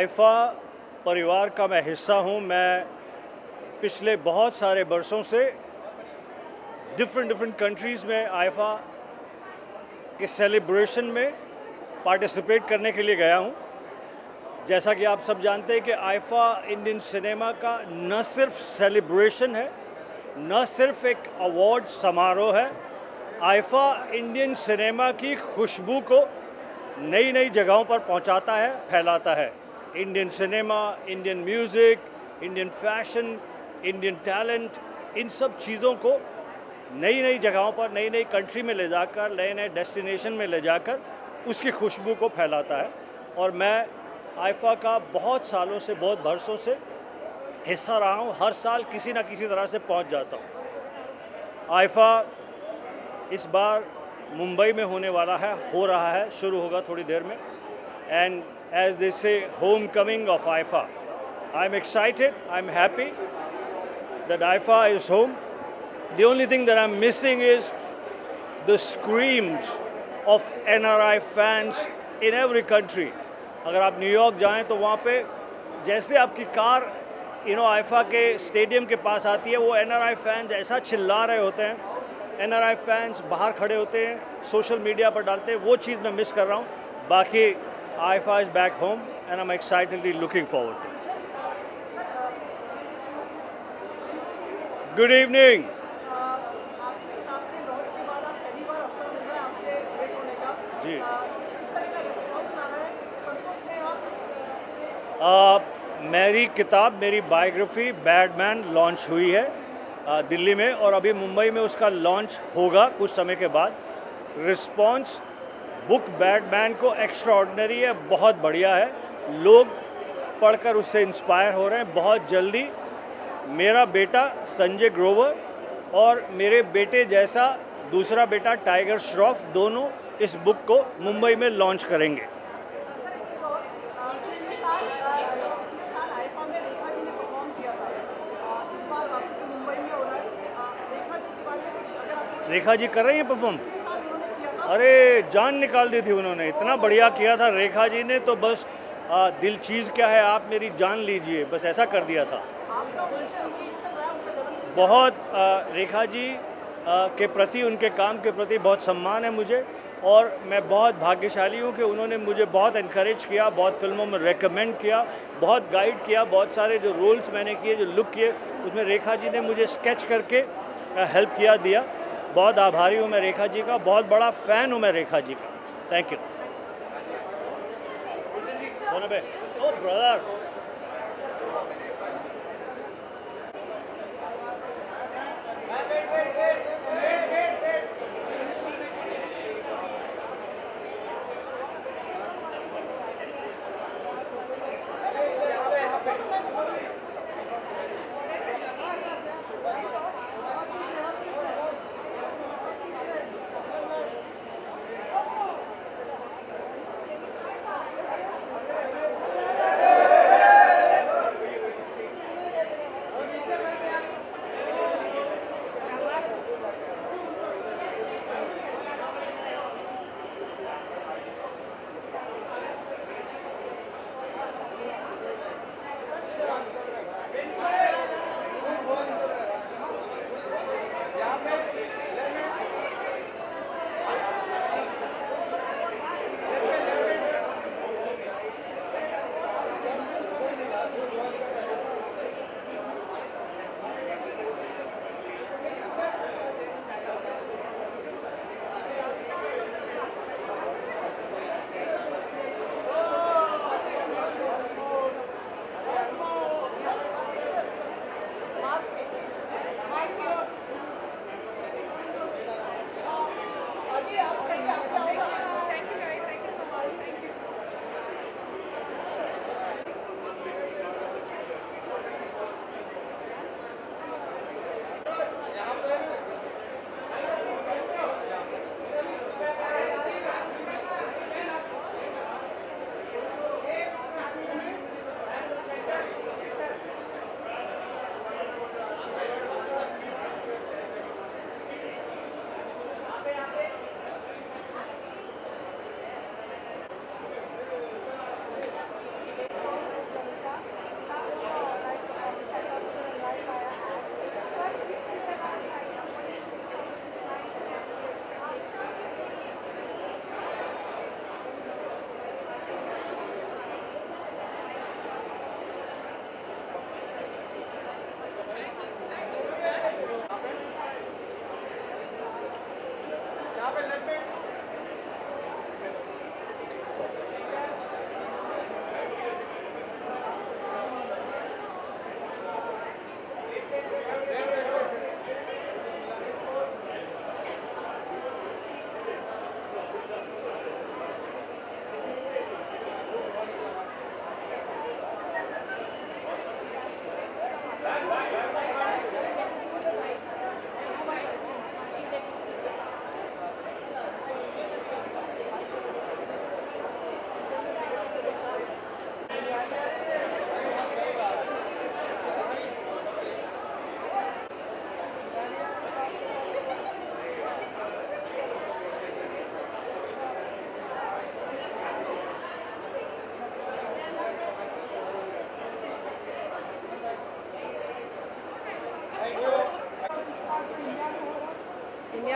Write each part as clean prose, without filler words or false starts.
IIFA परिवार का मैं हिस्सा हूँ। मैं पिछले बहुत सारे बरसों से डिफरेंट कंट्रीज़ में आईफा के सेलिब्रेशन में पार्टिसिपेट करने के लिए गया हूँ। जैसा कि आप सब जानते हैं कि आईफा इंडियन सिनेमा का न सिर्फ सेलिब्रेशन है, न सिर्फ एक अवार्ड समारोह है, आईफा इंडियन सिनेमा की खुशबू को नई नई जगहों पर पहुंचाता है, फैलाता है। Indian cinema, Indian music, Indian fashion, Indian talent, इन सब चीज़ों को नई नई जगहों पर, नई नई कंट्री में ले जाकर, नए नए डेस्टिनेशन में ले जाकर उसकी खुशबू को फैलाता है। और मैं आईफा का बहुत सालों से, बहुत बरसों से हिस्सा रहा हूँ। हर साल किसी न किसी तरह से पहुँच जाता हूँ। आईफा इस बार मुंबई में होने वाला है, हो रहा है, शुरू होगा थोड़ी देर में। एंड एज दे से, home coming of IIFA. I am excited, I am happy that IIFA is home. The only thing that I'm missing is the screams of NRI fans in every country. अगर आप New York जाएं तो वहाँ पे जैसे आपकी car IIFA के stadium के पास आती है, वो NRI फैंस ऐसा चिल्ला रहे होते हैं। NRI फैंस बाहर खड़े होते हैं, सोशल मीडिया पर डालते हैं, वो चीज़ मैं मिस कर रहा हूँ। बाकी IIFA is back home and I am excitedly looking forward to. Good evening. जी, मेरी किताब, मेरी बायोग्राफी बैडमैन लॉन्च हुई है दिल्ली में, और अभी मुंबई में उसका लॉन्च होगा कुछ समय के बाद। रिस्पॉन्स बुक बैडमैन को एक्स्ट्राऑर्डिनरी है, बहुत बढ़िया है। लोग पढ़कर उससे इंस्पायर हो रहे हैं। बहुत जल्दी मेरा बेटा संजय ग्रोवर और मेरे बेटे जैसा दूसरा बेटा टाइगर श्रॉफ दोनों इस बुक को मुंबई में लॉन्च करेंगे। रेखा जी कर रही हैं परफॉर्म? अरे जान निकाल दी थी उन्होंने, इतना बढ़िया किया था रेखा जी ने, तो बस दिल चीज़ क्या है, आप मेरी जान लीजिए, बस ऐसा कर दिया था। बहुत रेखा जी के प्रति, उनके काम के प्रति बहुत सम्मान है मुझे, और मैं बहुत भाग्यशाली हूँ कि उन्होंने मुझे बहुत इनकरेज किया, बहुत फिल्मों में रेकमेंड किया, बहुत गाइड किया। बहुत सारे जो रोल्स मैंने किए, जो लुक किए, उसमें रेखा जी ने मुझे स्केच करके हेल्प दिया। बहुत आभारी हूँ मैं रेखा जी का, बहुत बड़ा फ़ैन हूँ मैं रेखा जी का। Thank you. ओ ब्रदर,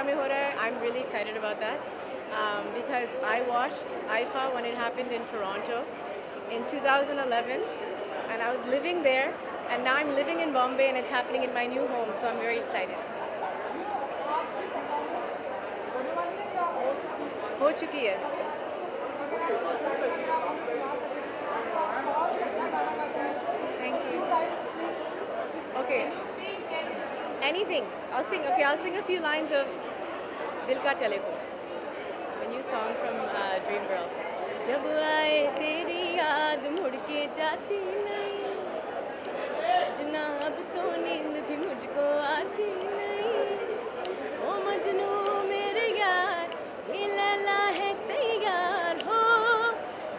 में हो रहा है. I'm really excited about that because I watched IFA when it happened in Toronto in 2011, and I was living there, and now I'm living in Bombay, and it's happening in my new home, so I'm very excited. हो चुकी है. Thank you. Okay. Anything. I'll sing. Okay, I'll sing a few lines of Dil Ka Telephone, a new song from Dream Girl. जब आए तेरी याद मुड़ के जाती नहीं, सजना अब तो नींद भी मुझको आती नहीं. ओ मजनू मेरे यार, ये लैला है तैयार हो,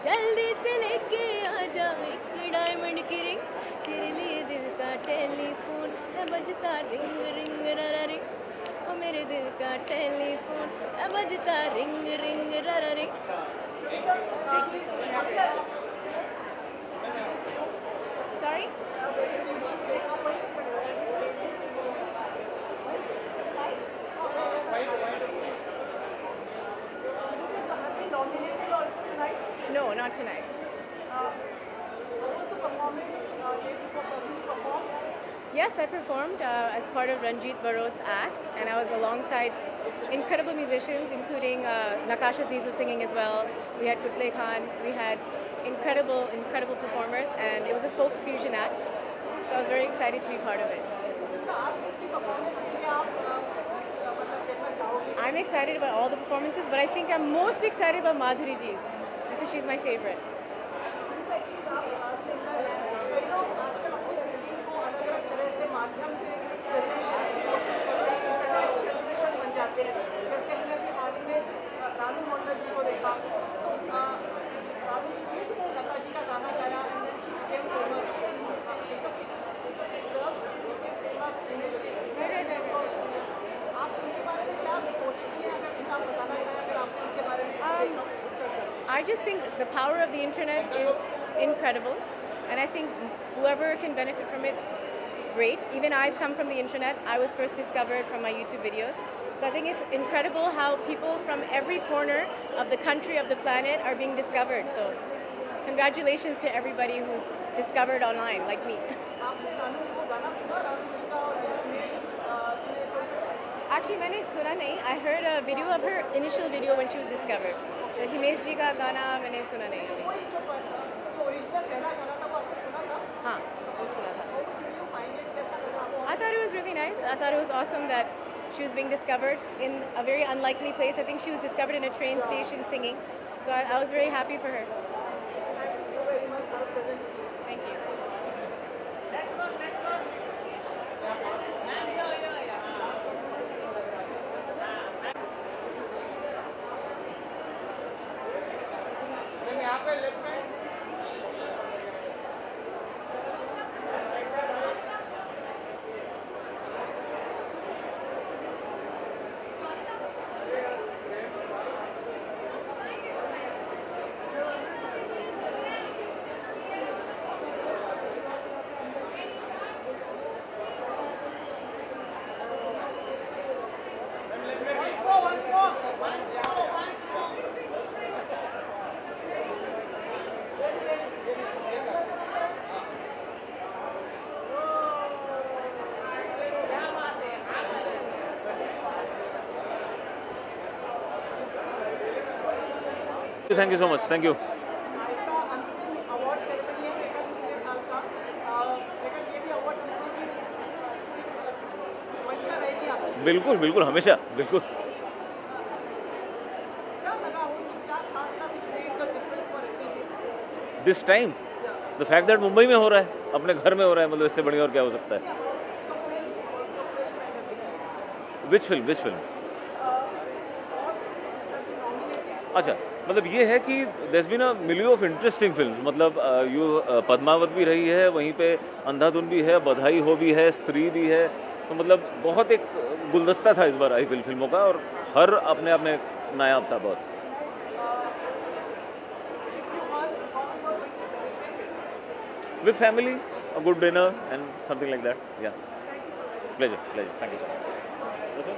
जल्दी से लेके आ जा एक डायमंड की रिंग, तेरे लिए दिल का टेलीफोन है बजता रिंग रिंग ररा रिंग. ओ मेरे दिल का टेलीफोन है बजता रिंग रिंग ररा ring. Thank you so much. Sorry? No, not tonight. Yes, I performed as part of Ranjit Barot's act, and I was alongside incredible musicians, including Nakasha Aziz was singing as well. We had Kutle Khan. We had incredible performers, and it was a folk fusion act. So I was very excited to be part of it. I'm excited about all the performances, but I think I'm most excited about Madhuri Ji's because she's my favorite. I just think the power of the internet is incredible, and I think whoever can benefit from it, great. Even I've come from the internet. I was first discovered from my YouTube videos. So I think it's incredible how people from every corner of the country, of the planet, are being discovered. So congratulations to everybody who's discovered online, like me. Actually, मैंने सुना नहीं. I heard a video of her initial video when she was discovered. The Himesh जी का गाना मैंने सुना नहीं. हाँ, वो सुना था. I thought it was really nice. I thought it was awesome that she was being discovered in a very unlikely place. I think she was discovered in a train station singing. So I was very happy for her. Thank you. Thank you so much. Thank you. बिल्कुल बिल्कुल हमेशा बिल्कुल. This time, the fact that Mumbai में हो रहा है, अपने घर में हो रहा है, मतलब इससे बढ़िया और क्या हो सकता है? Which film? Which film? अच्छा, मतलब ये है कि there's been a milieu of interesting films. मतलब पद्मावत भी रही है, वहीं पे अंधाधुन भी है, बधाई हो भी है, स्त्री भी है. तो मतलब बहुत एक गुलदस्ता था इस बार आई फिल्मों का, और हर अपने आप में नायाब था बहुत. With family, a good dinner and something like that. Yeah. Pleasure. Thank you so much. Okay.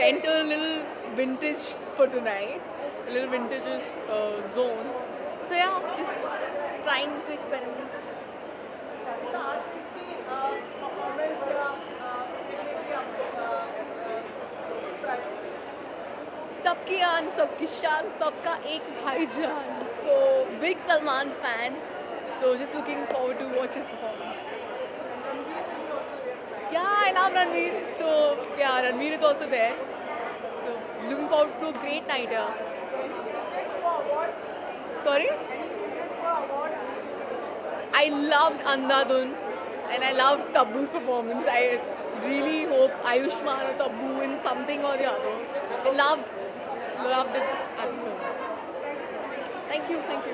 enter a little vintage for tonight, a little vintage zone. So yeah, just trying to experiment. सबकी आन, सबकी शान, सबका एक भाईजान. So big Salman fan. So just looking forward to watch his performance. Yeah, I love Ranveer. So yeah, Ranveer is also there. So looking forward to a great night. Sorry? I loved Andhadhun and I loved Tabbu's performance. I really hope Ayushmann or Tabbu win something or the other. I loved it as a film. Thank you so much. Okay,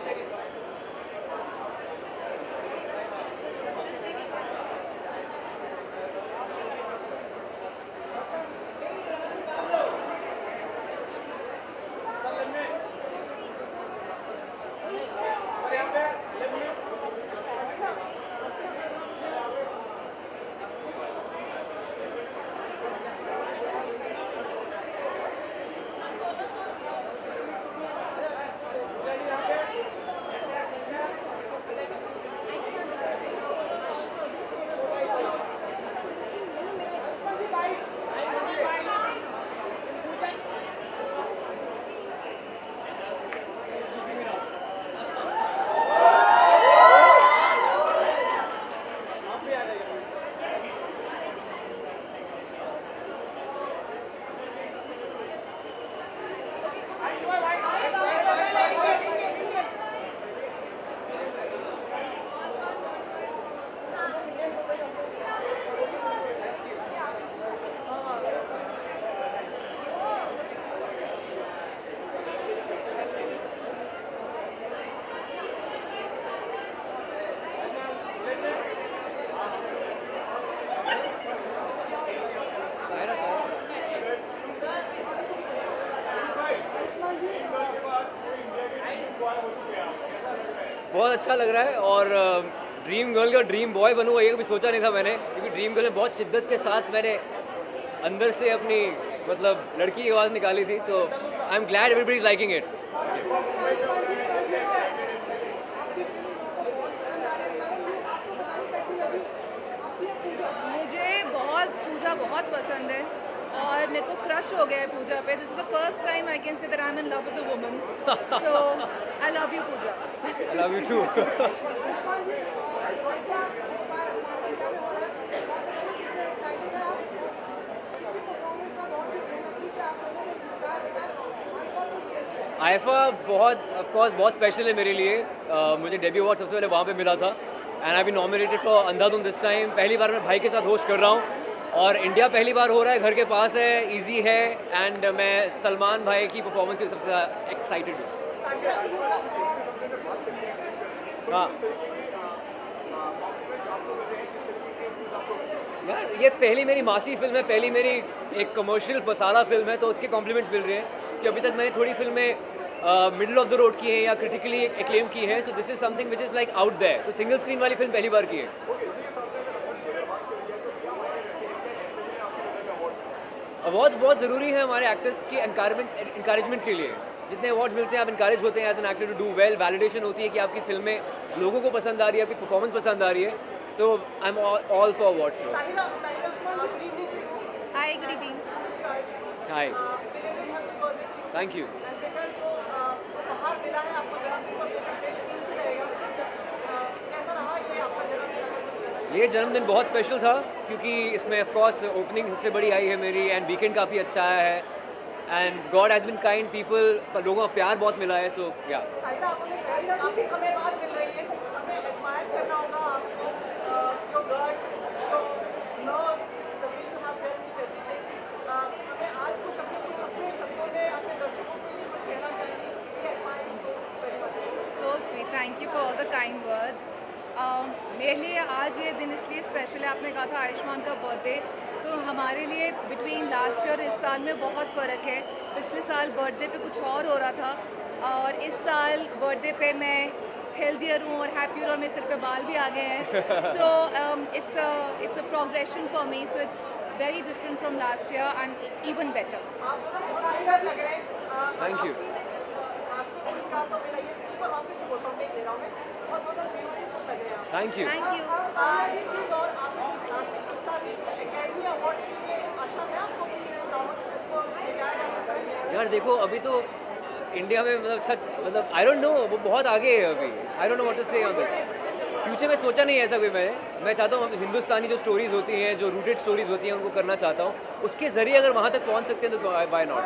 thank you. बहुत अच्छा लग रहा है और dream girl का dream boy बनूँ ये कभी सोचा नहीं था मैंने, क्योंकि ड्रीम गर्ल में बहुत शिद्दत के साथ मैंने अंदर से अपनी मतलब लड़की की आवाज़ निकाली थी. So I am glad everybody is liking it. मुझे पूजा बहुत पसंद है और मेरे को क्रश हो गया है पूजा पे. This is the first time I can say that I am in love with a woman. So I love you Pooja. I love you too. IIFA बहुत स्पेशल है मेरे लिए. मुझे डेब्यू अवार्ड सबसे पहले वहाँ पे मिला था and I be nominated for Andhadhun this time. पहली बार मैं भाई के साथ होस्ट कर रहा हूँ और इंडिया पहली बार हो रहा है, घर के पास है, इजी है एंड मैं सलमान भाई की परफॉर्मेंस से सबसे एक्साइटेड हूँ. हाँ यार, ये पहली मेरी मासी फिल्म है, पहली मेरी एक कमर्शियल मसाला फिल्म है, तो उसके कॉम्प्लीमेंट्स मिल रहे हैं कि अभी तक मैंने थोड़ी फिल्में मिडिल ऑफ द रोड की है या क्रिटिकली एक्लेम की है, तो this is something which is like out there. तो सिंगल स्क्रीन वाली फिल्म पहली बार की है। अवार्ड्स बहुत ज़रूरी है हमारे एक्टर्स की इंकरेजमेंट के लिए। जितने अवार्ड्स मिलते हैं आप इंकरेज होते हैं as an actor to do well, validation होती है कि आपकी फिल्में लोगों को पसंद आ रही है, आपकी परफॉर्मेंस पसंद आ रही है। So I am all for awards. Hi, good evening. Hi, thank you. ये जन्मदिन बहुत स्पेशल था क्योंकि इसमें ऑफ कोर्स ओपनिंग सबसे बड़ी आई है मेरी, एंड वीकेंड काफ़ी अच्छा आया है, and God has been kind, people, लोगों का प्यार बहुत मिला है। So yeah so sweet, thank you for all the kind words. मेरे लिए आज ये दिन इसलिए स्पेशल है, आपने कहा था आयुष्मान का बर्थडे, तो हमारे लिए बिटवीन लास्ट ईयर इस साल में बहुत फ़र्क है। पिछले साल बर्थडे पे कुछ और हो रहा था और इस साल बर्थडे पे मैं हेल्दियर हूँ और हैप्पियर, और मेरे सिर पे बाल भी आ गए हैं। तो it's a progression for me, so it's very different from last year and even better. Thank you. Thank you. Thank you. यार देखो, अभी तो इंडिया में मतलब आई डोंट नो, वो बहुत आगे है अभी। I don't know what to say on this. Future में सोचा नहीं ऐसा कोई मैं चाहता हूँ हिंदुस्तानी जो स्टोरीज होती हैं, जो रूटेड स्टोरीज होती हैं, उनको करना चाहता हूँ। उसके ज़रिए अगर वहाँ तक पहुँच सकते हैं तो व्हाई नॉट।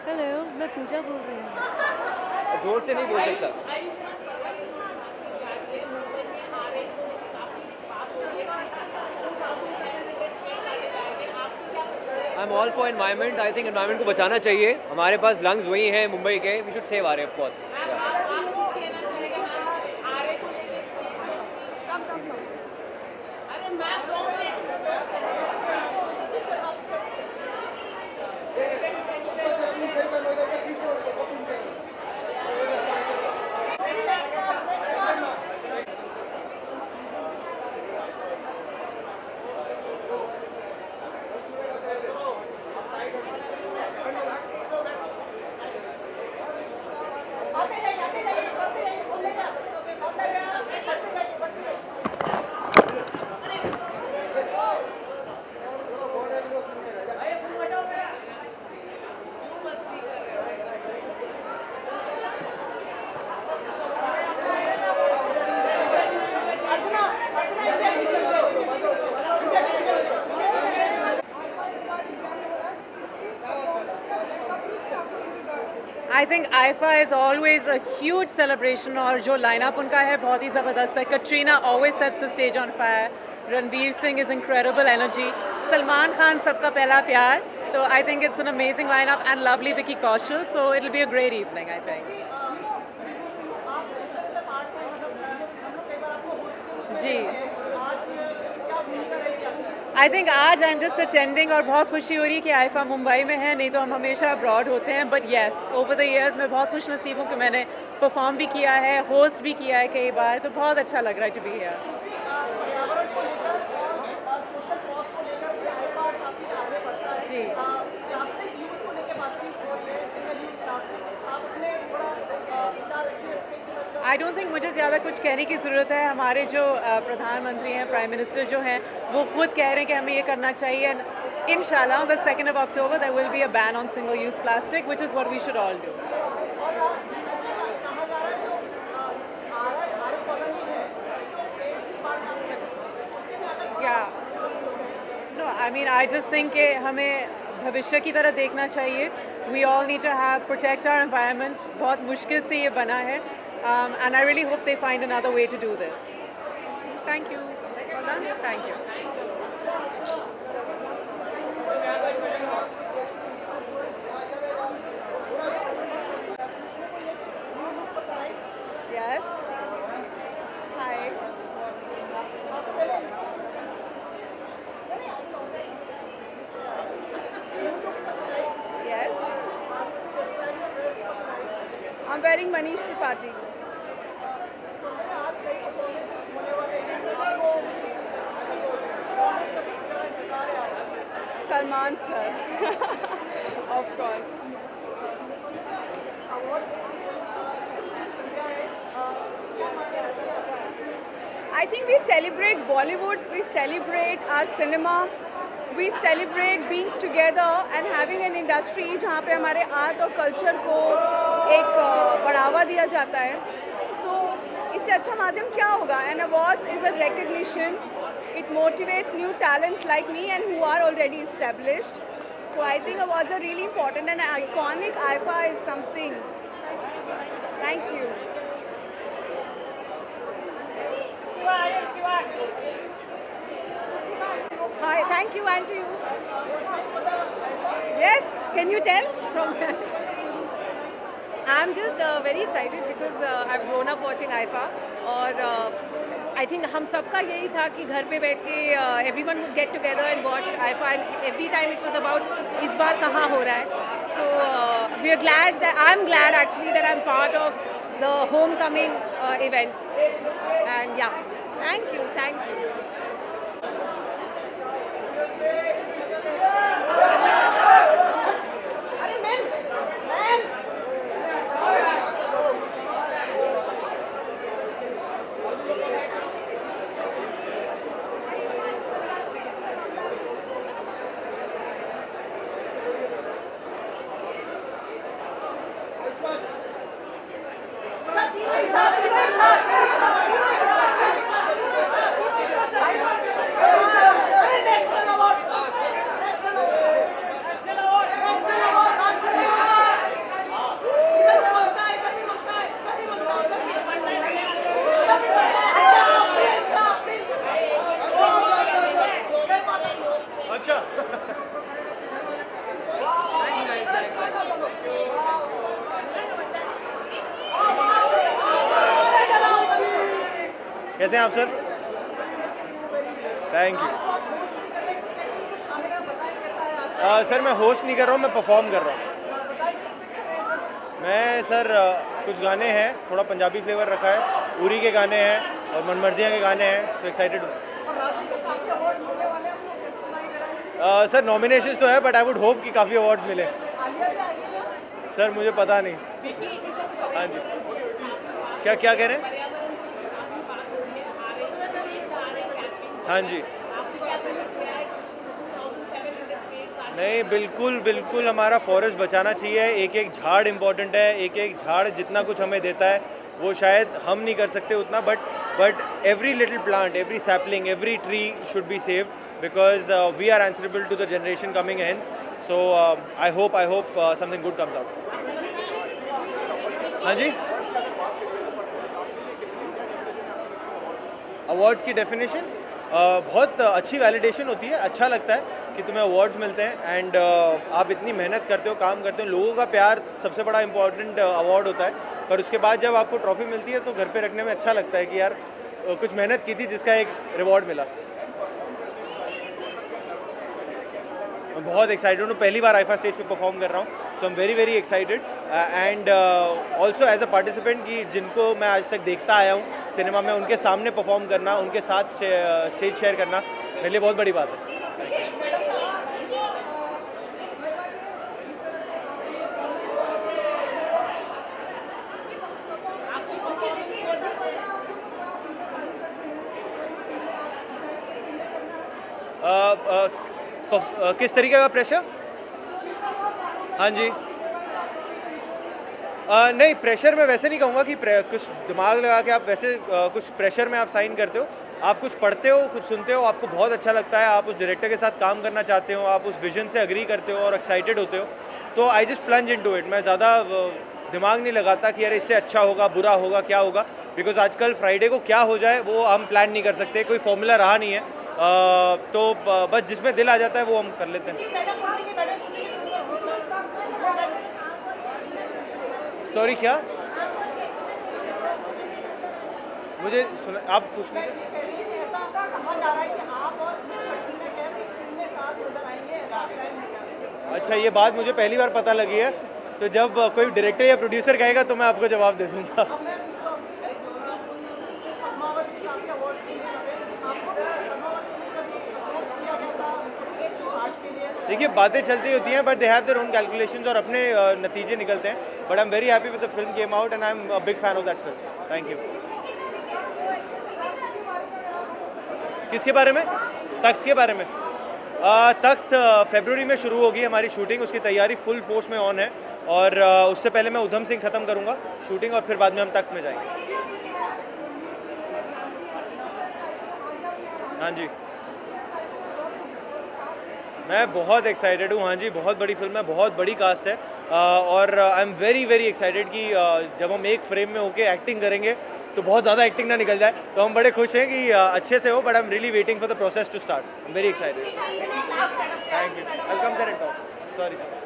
हेलो, मैं पूजा बोल रही हूँ। जोर से नहीं बोल सकता। आई am all for environment. I think environment को बचाना चाहिए। हमारे पास लंग्स वही हैं मुंबई के, we should save are of course. I think IIFA is always a huge celebration, और जो लाइनअप उनका है बहुत ही ज़बरदस्त है। Katrina always sets the stage on fire, Ranveer Singh is incredible energy, Salman Khan सबका पहला प्यार। तो I think it's an amazing lineup and lovely Vicky Kaushal, so it will be a great evening I think. जी, आई थिंक आज आई एम जस्ट अटेंडिंग, और बहुत खुशी हो रही है कि आईफा मुंबई में है, नहीं तो हम हमेशा अब्रॉड होते हैं। But yes, over the years मैं बहुत खुश नसीब हूँ कि मैंने परफॉर्म भी किया है, होस्ट भी किया है कई बार, तो बहुत अच्छा लग रहा है टू बी हियर। जी, आई डोंट थिंक मुझे ज़्यादा कुछ कहने की ज़रूरत है। हमारे जो प्रधानमंत्री हैं, प्राइम मिनिस्टर जो हैं, वो खुद कह रहे हैं कि हमें ये करना चाहिए। एंड इंशाल्लाह the 2nd of October there will be a ban on single use plastic, which is what we should all do. Yeah. No, I mean I just think कि हमें भविष्य की तरह देखना चाहिए। We all need to have protect our environment. बहुत मुश्किल से ये बना है, and I really hope they find another way to do this. Thank you. Well done. Thank you. I'm wearing Manish Tripathi. Salman sir, of course. I think we celebrate Bollywood, we celebrate our cinema, we celebrate being together and having an industry जहाँ पे हमारे art और culture को एक बढ़ावा दिया जाता है. So इससे अच्छा माध्यम क्या होगा? And awards is a recognition. It motivates new talent like me and who are already established. So I think awards are really important and iconic IFA is something. Thank you. Hi, thank you and to you. Yes, can you tell from I'm just very excited because I've grown up watching IFA और I think हम सबका यही था कि घर पे बैठ के everyone would get together and watch IFA and every time it was about इस बार कहाँ हो रहा है. So we are glad that I'm glad actually that I'm part of the homecoming event and yeah, thank you, thank you. कैसे हैं आप sir? Thank you. Sir मैं host नहीं कर रहा हूँ, मैं परफॉर्म कर रहा हूँ। मैं सर कुछ गाने हैं, थोड़ा पंजाबी फ्लेवर रखा है, उरी के गाने हैं और मनमर्जियाँ के गाने हैं। सो एक्साइटेड हूँ। सर नॉमिनेशंस तो है बट आई वुड होप कि काफ़ी अवार्ड्स मिले। सर मुझे पता नहीं। हाँ जी, क्या क्या कह रहे हैं? हाँ जी, नहीं बिल्कुल बिल्कुल, हमारा फॉरेस्ट बचाना चाहिए। एक एक झाड़ इम्पॉर्टेंट है, एक एक झाड़ जितना कुछ हमें देता है वो शायद हम नहीं कर सकते उतना, but every little plant, every sapling, every tree should be saved because we are answerable to the generation coming hence. So I hope something good comes out. हाँ जी, अवार्ड्स की डेफिनेशन बहुत अच्छी वैलिडेशन होती है। अच्छा लगता है कि तुम्हें अवार्ड्स मिलते हैं एंड आप इतनी मेहनत करते हो, काम करते हो। लोगों का प्यार सबसे बड़ा इम्पॉर्टेंट अवार्ड होता है, पर उसके बाद जब आपको ट्रॉफी मिलती है तो घर पे रखने में अच्छा लगता है कि यार कुछ मेहनत की थी जिसका एक रिवॉर्ड मिला। मैं बहुत एक्साइटेड हूँ, पहली बार आईफा स्टेज पे परफॉर्म कर रहा हूँ। So I am very very excited and also as a participant कि जिनको मैं आज तक देखता आया हूँ सिनेमा में, उनके सामने परफॉर्म करना, उनके साथ स्टेज शेयर करना मेरे लिए बहुत बड़ी बात है। किस तरीके का प्रेशर? हाँ जी, नहीं प्रेशर मैं वैसे नहीं कहूँगा कि कुछ दिमाग लगा के आप वैसे कुछ प्रेशर में आप साइन करते हो। आप कुछ पढ़ते हो, कुछ सुनते हो, आपको बहुत अच्छा लगता है, आप उस डायरेक्टर के साथ काम करना चाहते हो, आप उस विजन से अग्री करते हो और एक्साइटेड होते हो, तो I just plunge into it. मैं ज़्यादा दिमाग नहीं लगाता कि यार इससे अच्छा होगा, बुरा होगा, क्या होगा, बिकॉज आजकल फ्राइडे को क्या हो जाए वो हम प्लान नहीं कर सकते, कोई फॉर्मूला रहा नहीं है। तो बस जिसमें दिल आ जाता है वो हम कर लेते हैं। सॉरी क्या? मुझे सुना, आप पूछ लीजिए। अच्छा ये बात मुझे पहली बार पता लगी है। तो जब कोई डायरेक्टर या प्रोड्यूसर कहेगा तो मैं आपको जवाब दे दूंगा। देखिए बातें चलती होती हैं, but they have their own calculations और अपने नतीजे निकलते हैं। But I am very happy with the film came out and I am a big fan of that film. Thank you. किसके बारे में? तख्त के बारे में। तख्त फरवरी में शुरू होगी हमारी शूटिंग, उसकी तैयारी फुल फोर्स में ऑन है और उससे पहले मैं उधम सिंह ख़त्म करूँगा शूटिंग और फिर बाद में हम तख्त में जाएंगे। हाँ जी, मैं बहुत एक्साइटेड हूँ। हाँ जी, बहुत बड़ी फिल्म है, बहुत बड़ी कास्ट है और आई एम वेरी वेरी एक्साइटेड कि जब हम एक फ्रेम में होके एक्टिंग करेंगे तो बहुत ज़्यादा एक्टिंग ना निकल जाए। तो हम बड़े खुश हैं कि अच्छे से हो, but I am really waiting for the process to start. I am very excited. Thank you. I come there and talk. Sorry sir.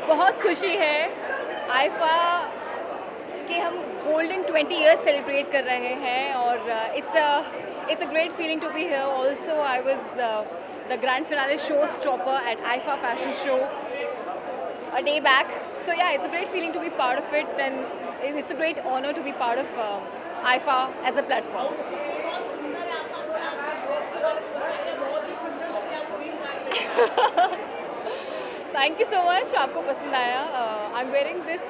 बहुत खुशी है आईफा कि हम गोल्डन 20 इयर्स सेलिब्रेट कर रहे हैं और it's a great feeling to be here. Also I was the grand finale show stopper at IIFA fashion show a day back. So yeah, it's a great feeling to be part of it and it's a great honor to be part of IFA as a platform. Thank you so much. आपको पसंद आया? I'm wearing this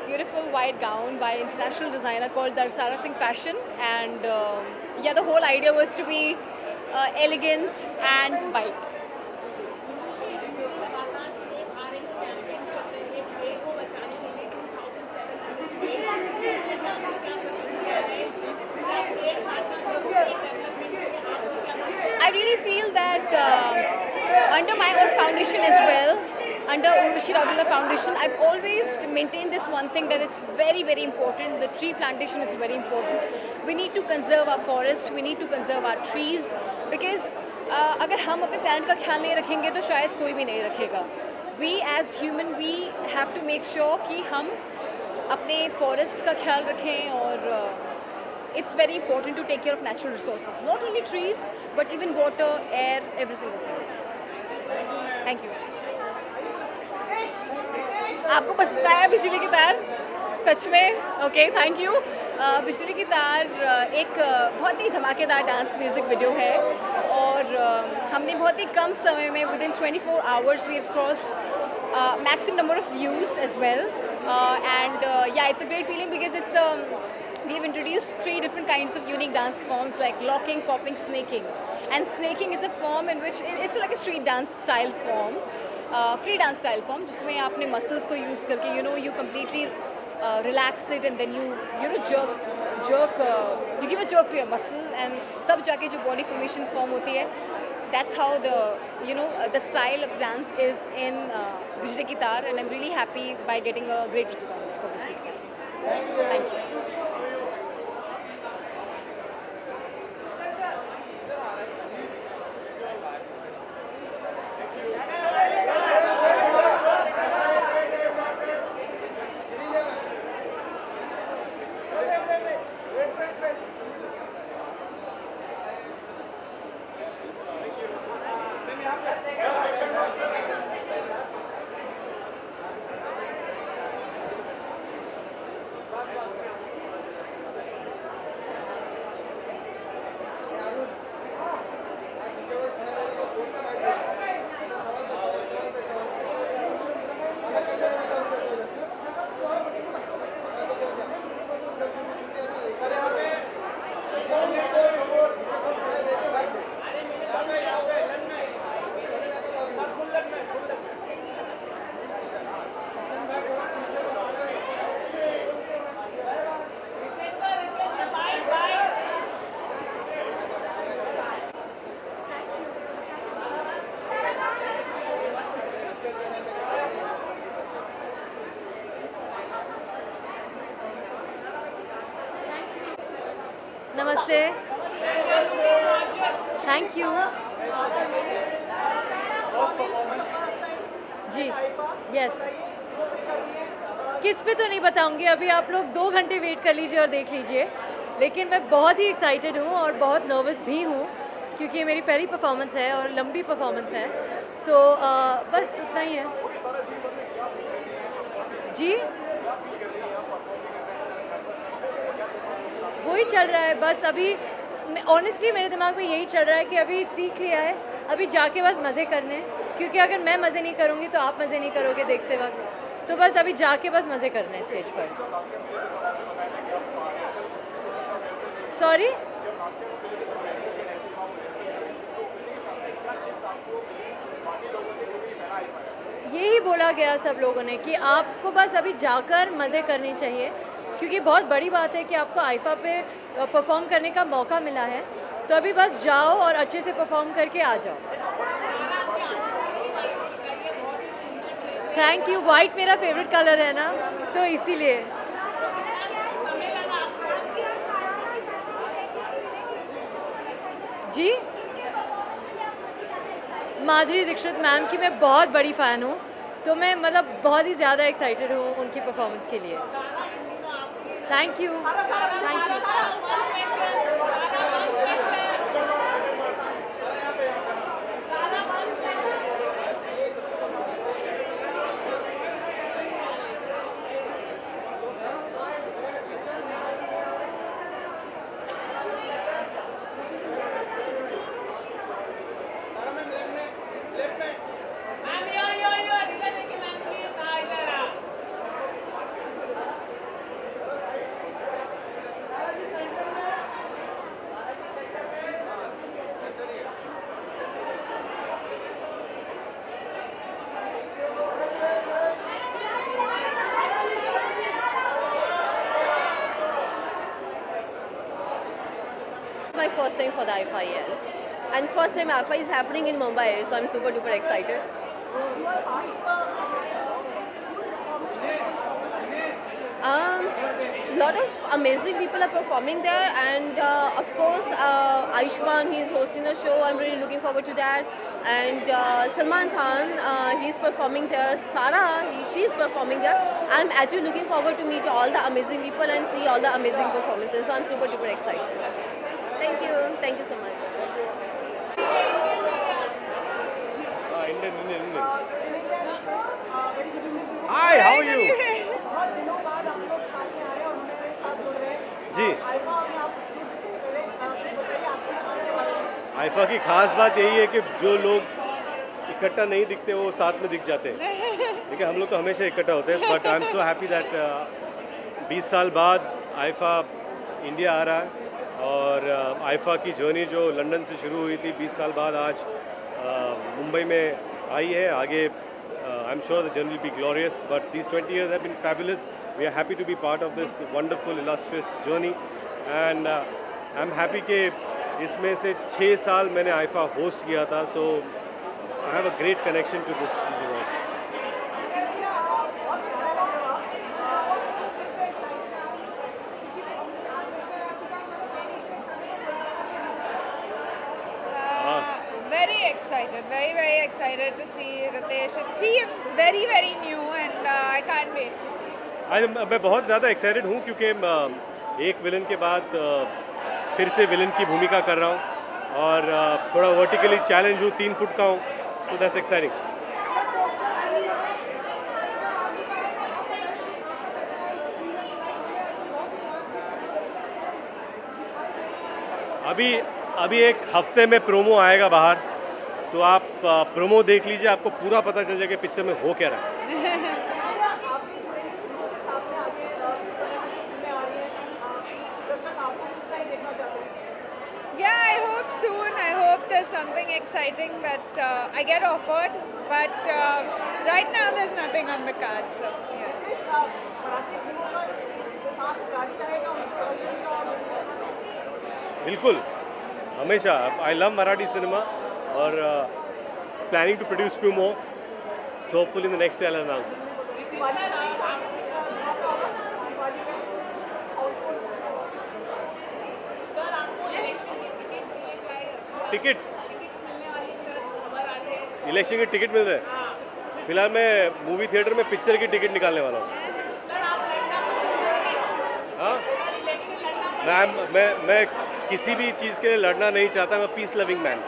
beautiful white gown by international designer called Darsara Singh Fashion and yeah, the whole idea was to be elegant and white. I really feel that under my own foundation as well, under Urvashi Raughala Foundation, I've always maintained this one thing, that it's very, very important. The tree plantation is very important. We need to conserve our forests, we need to conserve our trees, because अगर हम अपने planet का ख्याल नहीं रखेंगे तो शायद कोई भी नहीं रखेगा. We as human, we have to make sure कि हम अपने फॉरेस्ट का ख्याल रखें और it's very important to take care of natural resources, not only trees but even water, air, every single thing. Thank you. आपको पसंद आया बिजली की तार? सच में? Okay, thank you. बिजली की तार एक बहुत ही धमाकेदार डांस म्यूज़िक वीडियो है और हमने बहुत ही कम समय में within 24 hours we have crossed maximum number of views as well, and yeah, it's a great feeling because it's we've introduced 3 different kinds of unique dance forms like locking, popping, snaking. And snaking is a form in which it's like a street dance style form, free dance style form, जिसमें आपने muscles को use करके you completely relax it and then you jerk you give a jerk to your muscle and तब जाके जो body formation form होती है, that's how the style of dance is in Bijli Ki Taar, and I'm really happy by getting a great response for Bijli Ki Taar. Thank you. नमस्ते, thank you ji, yes. किस पे तो नहीं बताऊंगी, अभी आप लोग 2 घंटे वेट कर लीजिए और देख लीजिए, लेकिन मैं बहुत ही एक्साइटेड हूँ और बहुत नर्वस भी हूँ क्योंकि ये मेरी पहली परफॉर्मेंस है और लंबी परफॉर्मेंस है, तो बस इतना ही है जी। वही चल रहा है बस अभी, ऑनेस्टली मेरे दिमाग में यही चल रहा है कि अभी सीख लिया है, अभी जाके बस मज़े करने हैं, क्योंकि अगर मैं मज़े नहीं करूँगी तो आप मज़े नहीं करोगे देखते वक्त, तो बस अभी जाके बस मज़े करने हैं स्टेज पर। सॉरी, यही बोला गया सब लोगों ने कि आपको बस अभी जाकर मज़े करने चाहिए, क्योंकि बहुत बड़ी बात है कि आपको आईफा पे परफॉर्म करने का मौका मिला है, तो अभी बस जाओ और अच्छे से परफॉर्म करके आ जाओ। थैंक यू, वाइट मेरा फेवरेट कलर है ना, तो इसीलिए। जी, माधुरी दीक्षित मैम की मैं बहुत बड़ी फ़ैन हूँ, तो मैं मतलब बहुत ही ज़्यादा एक्साइटेड हूँ उनकी परफॉर्मेंस के लिए। Thank you, thank you. My first time for the IFA, yes. And first time IFA is happening in Mumbai, so I'm super duper excited. lot of amazing people are performing there, and of course Ayushmann, he's hosting the show. I'm really looking forward to that. And Salman Khan, he's performing there. Sara, she's performing there. I'm actually looking forward to meet all the amazing people and see all the amazing performances. So I'm super duper excited. Thank you so much. Indian. Hi, how are you? जी, आइफा की खास बात यही है कि जो लोग इकट्ठा नहीं दिखते वो साथ में दिख जाते हैं। देखिए हम लोग तो हमेशा इकट्ठा होते हैं, but I am so happy that 20 साल बाद आइफा इंडिया आ रहा है। और आइफा की जर्नी जो लंदन से शुरू हुई थी 20 साल बाद आज मुंबई में आई है। आगे I'm sure the journey will be glorious, but these 20 years have been fabulous. We are happy to be part of this wonderful, illustrious journey, and I'm happy कि इसमें से 6 साल मैंने आइफा होस्ट किया था, so I have a great connection to these awards. Very excited to see Ritesh. It seems very new and I can't wait to see. मैं बहुत ज़्यादा एक्साइटेड हूँ क्योंकि एक विलन के बाद फिर से विलन की भूमिका कर रहा हूँ और थोड़ा वर्टिकली चैलेंज हूँ, 3 फुट का हूँ, सो दैट्स एक्साइटिंग। अभी एक हफ्ते में प्रोमो आएगा बाहर, तो आप प्रोमो देख लीजिए, आपको पूरा पता चल जाएगा पिक्चर में हो क्या रहा है। Yeah, I hope soon. I hope there's something exciting that I get offered. But right now there's nothing on the cards. So, yeah. बिल्कुल, हमेशा। आई लव मराठी सिनेमा और planning to produce few more, so hopefully in the next year I'll announce. Tickets, election की ticket मिल रहे हैं। फिलहाल मैं movie theatre में picture की टिकट निकालने वाला हूँ। हाँ, मैं किसी भी चीज़ के लिए लड़ना नहीं चाहता, मैं पीस लविंग मैन।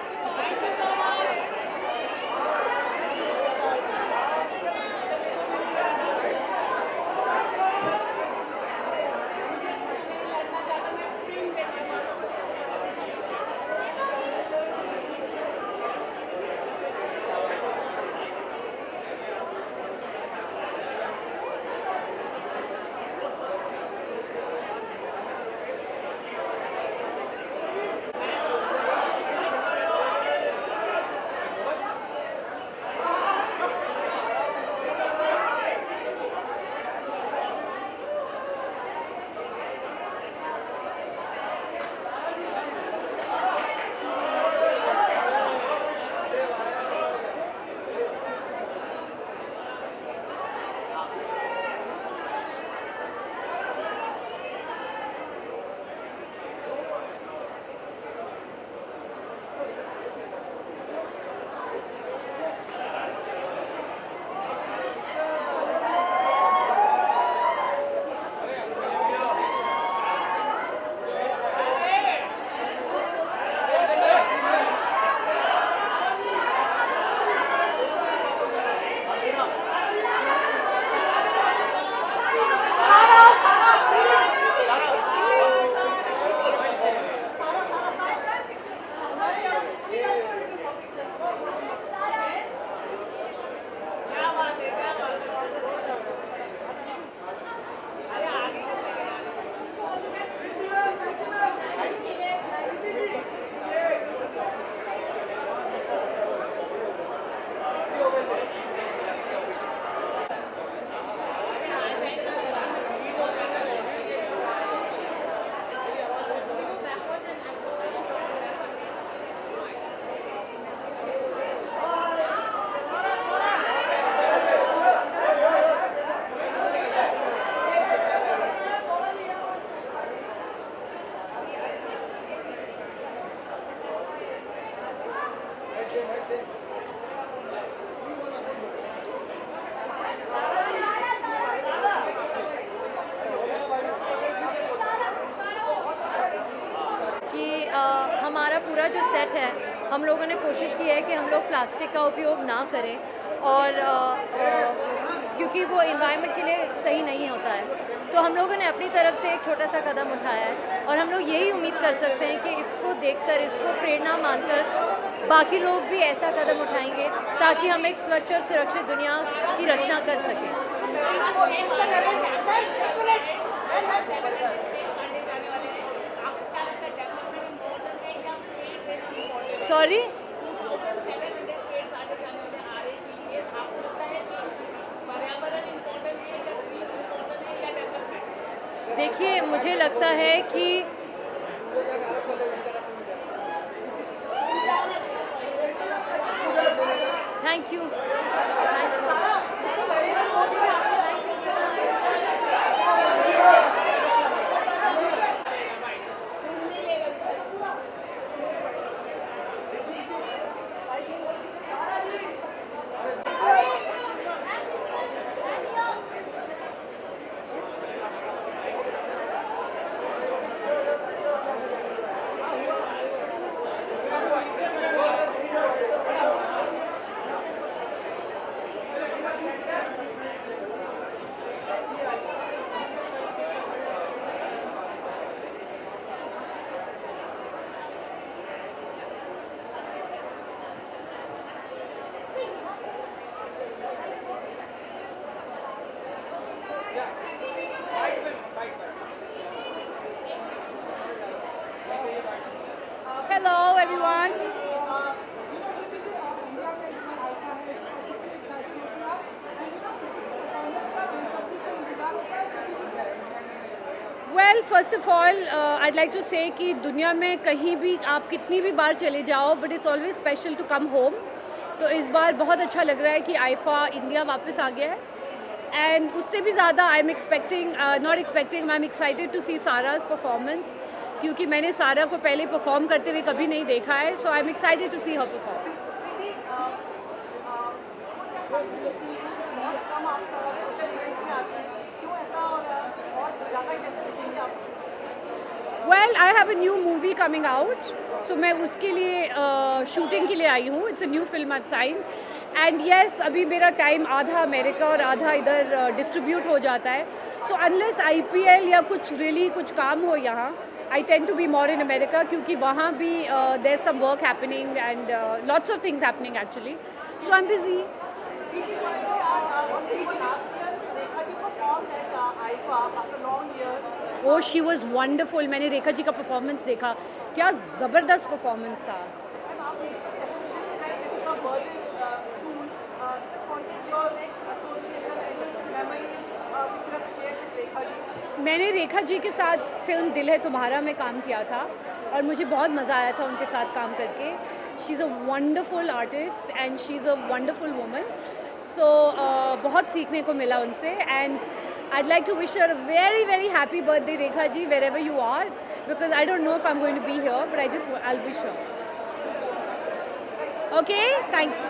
पूरा जो सेट है हम लोगों ने कोशिश की है कि हम लोग प्लास्टिक का उपयोग ना करें और क्योंकि वो इन्वायरमेंट के लिए सही नहीं होता है। तो हम लोगों ने अपनी तरफ से एक छोटा सा कदम उठाया है और हम लोग यही उम्मीद कर सकते हैं कि इसको देखकर, इसको प्रेरणा मानकर बाकी लोग भी ऐसा कदम उठाएंगे ताकि हम एक स्वच्छ और सुरक्षित दुनिया की रचना कर सकें। सॉरी, देखिए मुझे लगता है कि thank you. Hello everyone. Well, first of all, I'd like to say कि दुनिया में कहीं भी आप कितनी भी बार चले जाओ, but it's always special to come home. तो इस बार बहुत अच्छा लग रहा है कि आईफा इंडिया वापस आ गया है एंड उससे भी ज़्यादा I am expecting not expecting I am excited to see Sara's performance, क्योंकि मैंने सारा को पहले परफॉर्म करते हुए कभी नहीं देखा है, so I am excited to see her perform. Well, I have a new movie coming out, so मैं उसके लिए शूटिंग के लिए आई हूँ। It's a new film I sign and yes, अभी मेरा टाइम आधा अमेरिका और आधा इधर डिस्ट्रीब्यूट हो जाता है, सो अनलेस IPL या कुछ रियली कुछ काम हो यहाँ, I tend to be more in America क्योंकि वहाँ भी there's some work happening and lots of things happening actually, so I'm busy. Oh, she was wonderful. मैंने रेखा जी का परफॉर्मेंस देखा, क्या ज़बरदस्त परफॉर्मेंस था। मैंने रेखा जी के साथ फिल्म दिल है तुम्हारा में काम किया था और मुझे बहुत मज़ा आया था उनके साथ काम करके। She is a wonderful artist and she is a wonderful woman, so बहुत सीखने को मिला उनसे and I'd like to wish her a very very happy birthday, Rekha ji, wherever you are, because I don't know if I'm going to be here, but I'll wish her. Okay, thank you.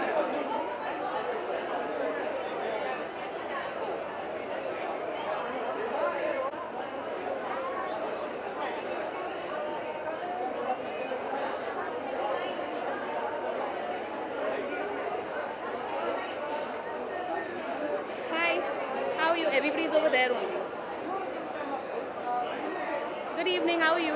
How are you? Everybody's over there only. Good evening, how are you?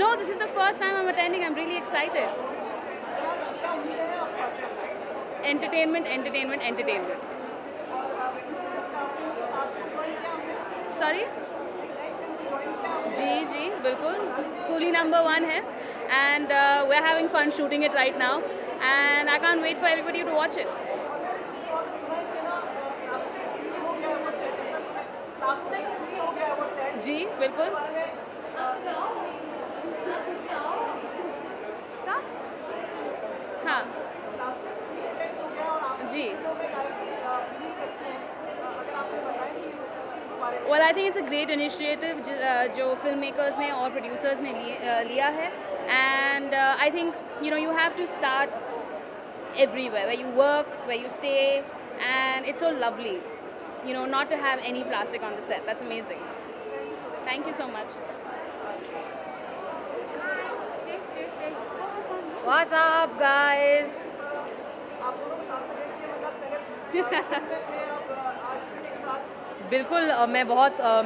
No, this is the first time I'm attending. I'm really excited. Entertainment, entertainment, entertainment. Sorry? जी जी बिल्कुल, coolie number 1 है and we're having fun shooting it right now and I can't wait for everybody to watch it. जी बिल्कुल। हाँ जी। Well, I think it's a great initiative जो film makers ने और producers ने लिया है and I think you have to start everywhere, where you work, where you stay, and it's so lovely not to have any plastic on the set. That's amazing. Thank you so much. What's up, guys? बिल्कुल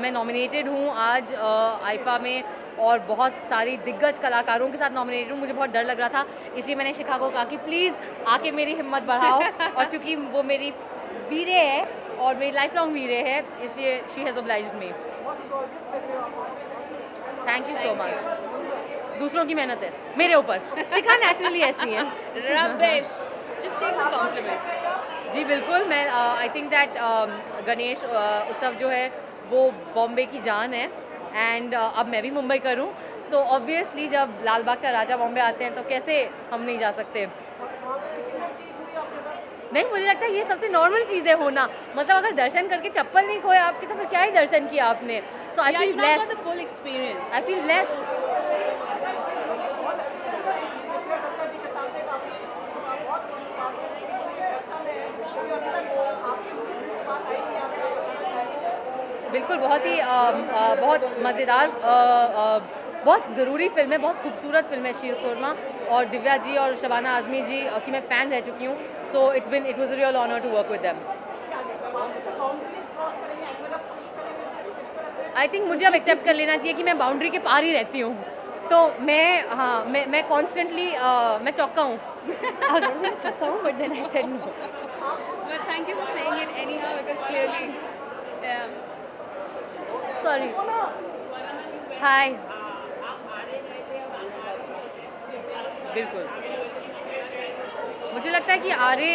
मैं nominated हूँ आज IIFA में और बहुत सारी दिग्गज कलाकारों के साथ नॉमिनेटेड हूँ। मुझे बहुत डर लग रहा था, इसलिए मैंने शिखा को कहा कि प्लीज़ आके मेरी हिम्मत बढ़ाओ और चूँकि वो मेरी वीरे है और मेरी लाइफ लॉन्ग वीरे है, इसलिए she has obliged me. Thank you so much. दूसरों की मेहनत है मेरे ऊपर। शिखा नेचुरली ऐसी है। Rubbish. Just take the compliment. जी बिल्कुल, मैं आई थिंक दैट गणेश उत्सव जो है वो बॉम्बे की जान है एंड अब मैं भी मुंबई करूँ, सो ऑब्वियसली जब लाल बाग का राजा बॉम्बे आते हैं तो कैसे हम नहीं जा सकते। नहीं, मुझे लगता है ये सबसे नॉर्मल चीज़ है होना। मतलब अगर दर्शन करके चप्पल नहीं खोए आपके तो फिर क्या ही दर्शन किया आपने। So I feel You now got blessed, the full experience. I feel blessed. बिल्कुल, बहुत मज़ेदार, बहुत ज़रूरी फ़िल्म है, बहुत खूबसूरत फ़िल्म है शीरकुरमा, और दिव्या जी और शबाना आज़मी जी की मैं फ़ैन रह चुकी हूँ, so it was a real honour to work with them. I think मुझे अब एक्सेप्ट कर लेना चाहिए कि मैं बाउंड्री के पार ही रहती हूँ, तो मैं कॉन्स्टेंटली मैं चौका हूँ। चौका हूँ, but then I said no. But thank you for saying it anyhow because clearly, yeah. Sorry. Hi. बिल्कुल, मुझे लगता है कि आरे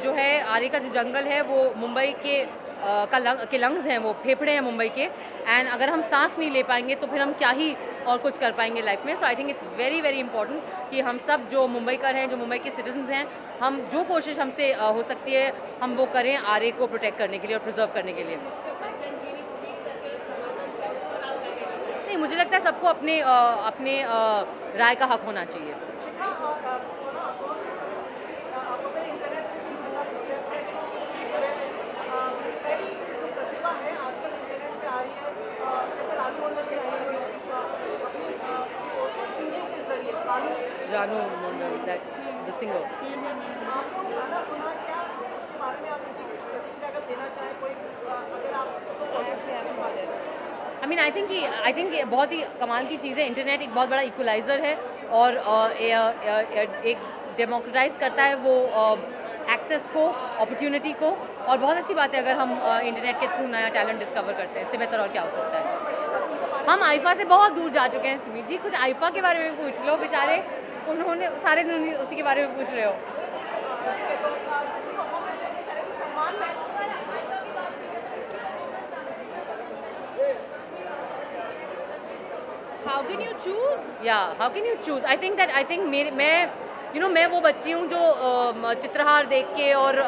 जो है, आरे का जो जंगल है वो मुंबई के के लंग्स हैं, वो फेफड़े हैं मुंबई के, एंड अगर हम सांस नहीं ले पाएंगे तो फिर हम क्या ही और कुछ कर पाएंगे लाइफ में। So I think it's very very important कि हम सब जो मुंबईकर हैं, जो मुंबई के सिटीजन्स हैं, हम जो कोशिश हमसे हो सकती है हम वो करें आरे को प्रोटेक्ट करने के लिए और प्रिजर्व करने के लिए। नहीं, मुझे लगता है सबको अपने राय का हक होना चाहिए। Ranu Mondal, that the singer. I think बहुत ही कमाल की चीज़ है। इंटरनेट एक बहुत बड़ा इक्वलाइज़र है और एक डेमोक्रेटाइज करता है वो एक्सेस को, अपॉर्चुनिटी को, और बहुत अच्छी बात है अगर हम इंटरनेट के थ्रू नया टैलेंट डिस्कवर करते हैं। इससे बेहतर और क्या हो सकता है। हम आईफा से बहुत दूर जा चुके हैं। सुमित जी, कुछ आईफा के बारे में पूछ लो, बेचारे उन्होंने सारे दिन उसी के बारे में पूछ रहे हो। How can you choose? Yeah, how can you choose? I think मैं वो बच्ची हूँ जो चित्रहार देख के और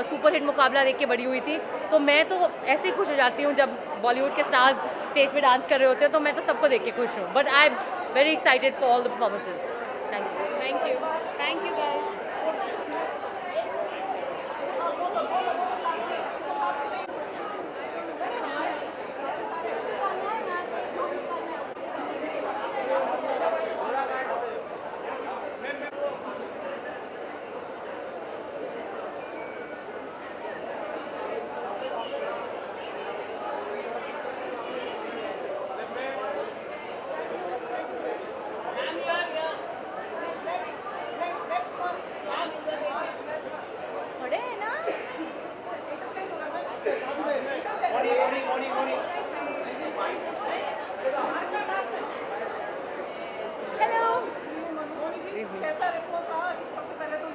सुपर हिट मुकाबला देख के बड़ी हुई थी, तो मैं तो ऐसे ही खुश हो जाती हूँ जब बॉलीवुड के स्टार्स स्टेज पे डांस कर रहे होते हैं, तो मैं तो सबको देख के खुश हूँ। But I am very excited for all the performances. Thank you. Thank you. Thank you guys.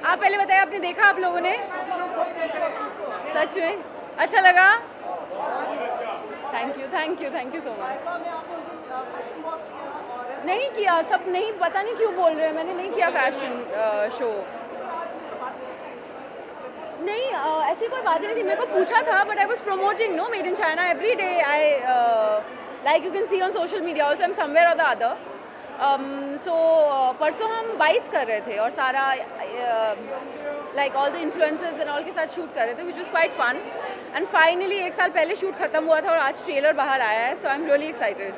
आप पहले बताइए, आपने देखा आप लोगों ने? सच में अच्छा लगा? Thank you so much. नहीं किया, सब नहीं, पता नहीं क्यों बोल रहे हैं, मैंने नहीं किया फैशन शो। नहीं, ऐसी कोई बात नहीं थी। मेरे को पूछा था, but I was promoting no made in China every day. I like you can see on social media also, I am somewhere or the other. परसों हम बाइट्स कर रहे थे और सारा like all the influencers and all के साथ shoot कर रहे थे, which was quite fun. And finally 1 साल पहले शूट खत्म हुआ था और आज ट्रेलर बाहर आया है, so I am really excited.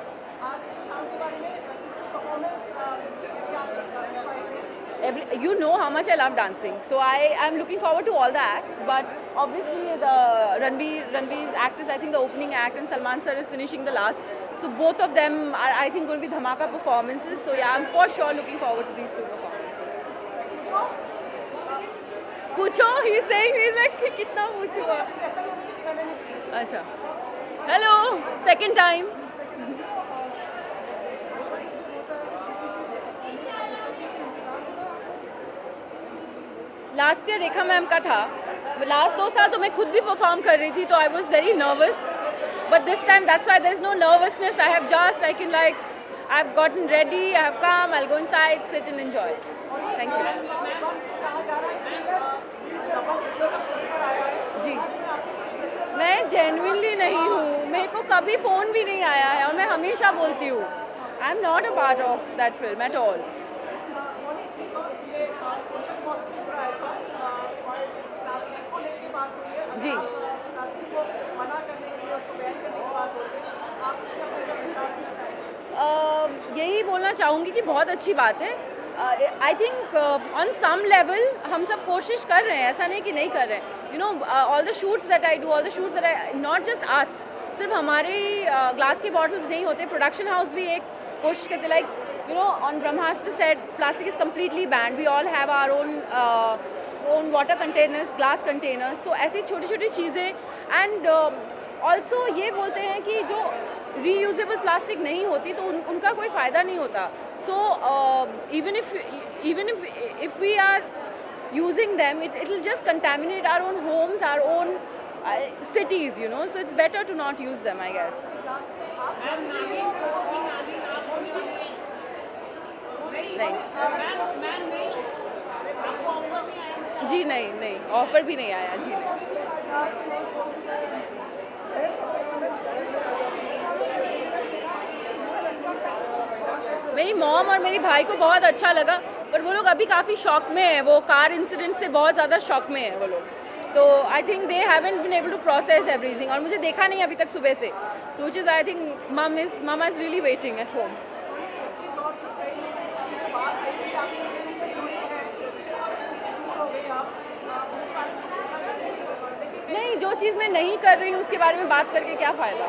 you know how much I love dancing, so I'm looking forward to all the acts. But obviously, the Ranveer's act is, I think, the opening act, and Salman sir is finishing the last. So both of them are, I think, going to be dhamaka performances. So yeah, I'm for sure looking forward to these two performances. Pucho, he's saying, he's like, kitna puchuga? Acha. Hello, second time. Last year Rekha ma'am का था, last 2 साल तो मैं खुद भी perform कर रही थी, तो I was very nervous, but this time that's why there is no nervousness. I have just, I can like, I have gotten ready, I have come, I will go inside, sit and enjoy. Thank you. जी, मैं genuinely नहीं हूँ, मेरे को कभी phone भी नहीं आया है, और मैं हमेशा बोलती हूँ I am not a part of that film at all. जी, यही बोलना चाहूँगी कि बहुत अच्छी बात है. I think on some level हम सब कोशिश कर रहे हैं, ऐसा नहीं कि नहीं कर रहे हैं. You know, all the shoots that I do, all the shoots that I, not just us, सिर्फ हमारे ग्लास के बॉटल्स नहीं होते, प्रोडक्शन हाउस भी एक कोशिश करते. Like you know, on Brahmastra set plastic is completely banned. We all have our own water containers, glass containers. So ऐसी छोटी छोटी चीज़ें. एंड ऑल्सो ये बोलते हैं कि जो रीयूजेबल प्लास्टिक नहीं होती तो उनका कोई फ़ायदा नहीं होता. So even if we are using them, it will just contaminate our own homes, our own cities, you know, so it's better to not use them, I guess. जी नहीं, ऑफर भी नहीं आया. जी नहीं. मेरी मॉम और मेरे भाई को बहुत अच्छा लगा, पर वो लोग अभी काफ़ी शॉक में है. वो कार इंसिडेंट से बहुत ज़्यादा शॉक में है वो लोग. तो I think they haven't been able to process everything, और मुझे देखा नहीं अभी तक सुबह से. So which is, I think mama is really waiting at home. नहीं, जो चीज़ मैं नहीं कर रही हूँ उसके बारे में बात करके क्या फ़ायदा.